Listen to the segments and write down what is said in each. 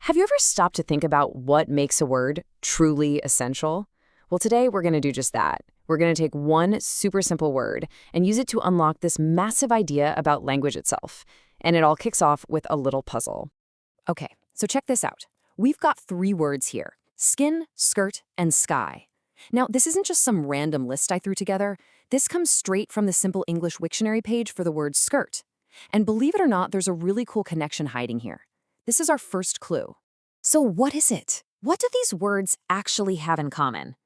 Have you ever stopped to think about what makes a word truly essential? Well, today we're going to do just that. We're going to take one super simple word and use it to unlock this massive idea about language itself. And it all kicks off with a little puzzle. Okay, so check this out. We've got 3 words here: skin, skirt, and sky. Now, this isn't just some random list I threw together. This comes straight from the Simple English Wiktionary page for the word skirt. And believe it or not, there's a really cool connection hiding here. This is our first clue. So what is it? What do these words actually have in common?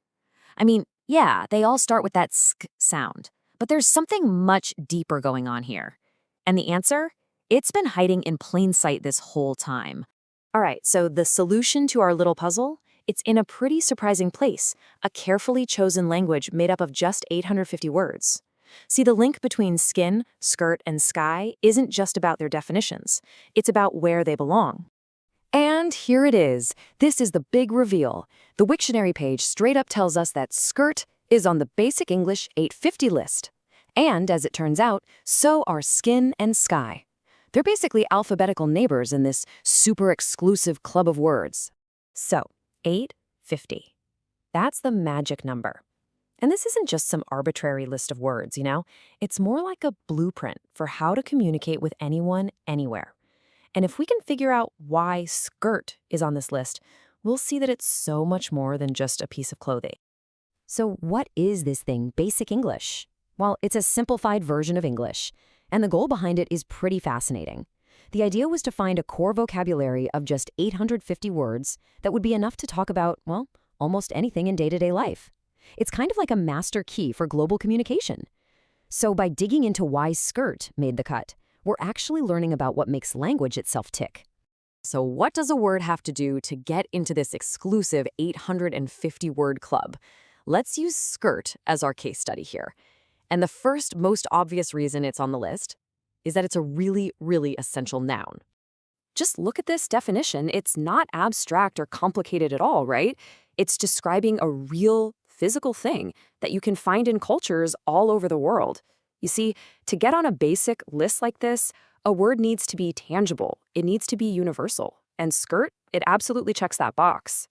I mean, yeah, they all start with that sk sound, but there's something much deeper going on here. And the answer? It's been hiding in plain sight this whole time. All right, so the solution to our little puzzle? It's in a pretty surprising place, a carefully chosen language made up of just 850 words. See, the link between skin, skirt, and sky isn't just about their definitions. It's about where they belong. And here it is. This is the big reveal. The Wiktionary page straight up tells us that skirt is on the Basic English 850 list. And, as it turns out, so are skin and sky. They're basically alphabetical neighbors in this super exclusive club of words. So, 850. That's the magic number. And this isn't just some arbitrary list of words, you know? It's more like a blueprint for how to communicate with anyone, anywhere. And if we can figure out why skirt is on this list, we'll see that it's so much more than just a piece of clothing. So what is this thing, Basic English? Well, it's a simplified version of English, and the goal behind it is pretty fascinating. The idea was to find a core vocabulary of just 850 words that would be enough to talk about, well, almost anything in day-to-day life. It's kind of like a master key for global communication. So by digging into why skirt made the cut, we're actually learning about what makes language itself tick. So what does a word have to do to get into this exclusive 850-word club? Let's use skirt as our case study here. And the first, most obvious reason it's on the list is that it's a really, really essential noun. Just look at this definition. It's not abstract or complicated at all, right? It's describing a real physical thing that you can find in cultures all over the world. You see, to get on a basic list like this, a word needs to be tangible. It needs to be universal. And skirt, it absolutely checks that box.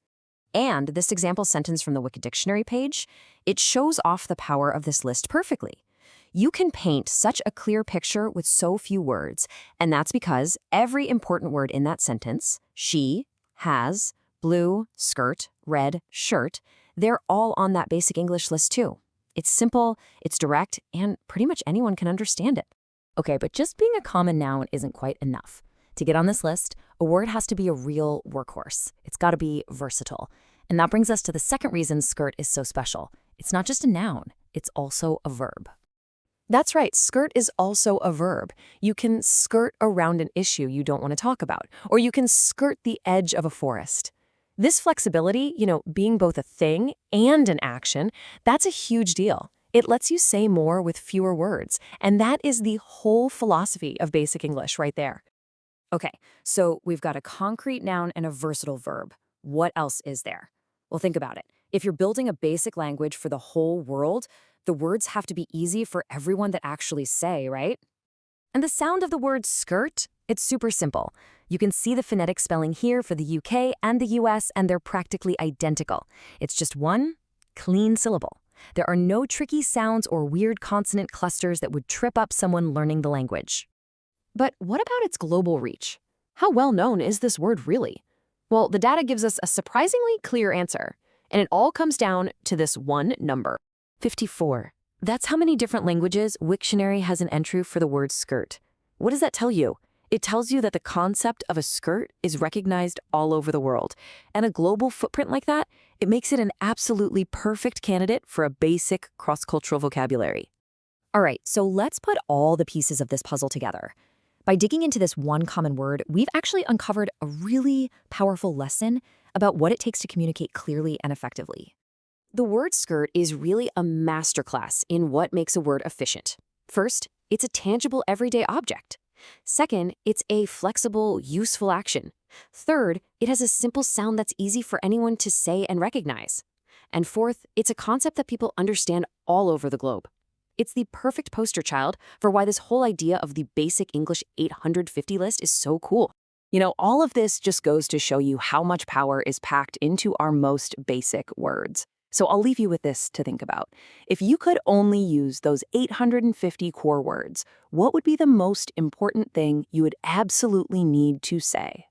And this example sentence from the Wiki Dictionary page, it shows off the power of this list perfectly. You can paint such a clear picture with so few words, and that's because every important word in that sentence, she, has, blue, skirt, red, shirt, they're all on that Basic English list too. It's simple, it's direct, and pretty much anyone can understand it. Okay, but just being a common noun isn't quite enough. To get on this list, a word has to be a real workhorse. It's got to be versatile. And that brings us to the second reason skirt is so special. It's not just a noun, it's also a verb. That's right, skirt is also a verb. You can skirt around an issue you don't want to talk about, or you can skirt the edge of a forest. This flexibility, being both a thing and an action, that's a huge deal. It lets you say more with fewer words, and that is the whole philosophy of Basic English right there. Okay, so we've got a concrete noun and a versatile verb. What else is there? Well, think about it. If you're building a basic language for the whole world, the words have to be easy for everyone that actually say, right? And the sound of the word skirt, it's super simple. You can see the phonetic spelling here for the UK and the US, and they're practically identical. It's just one clean syllable. There are no tricky sounds or weird consonant clusters that would trip up someone learning the language. But what about its global reach? How well known is this word really? Well, the data gives us a surprisingly clear answer, and it all comes down to this one number, 54. That's how many different languages Wiktionary has an entry for the word skirt. What does that tell you? It tells you that the concept of a skirt is recognized all over the world. And a global footprint like that, it makes it an absolutely perfect candidate for a basic cross-cultural vocabulary. All right, so let's put all the pieces of this puzzle together. By digging into this one common word, we've actually uncovered a really powerful lesson about what it takes to communicate clearly and effectively. The word skirt is really a masterclass in what makes a word efficient. First, it's a tangible everyday object. Second, it's a flexible, useful action. Third, it has a simple sound that's easy for anyone to say and recognize. And fourth, it's a concept that people understand all over the globe. It's the perfect poster child for why this whole idea of the Basic English 850 list is so cool. All of this just goes to show you how much power is packed into our most basic words. So I'll leave you with this to think about. If you could only use those 850 core words, what would be the most important thing you would absolutely need to say?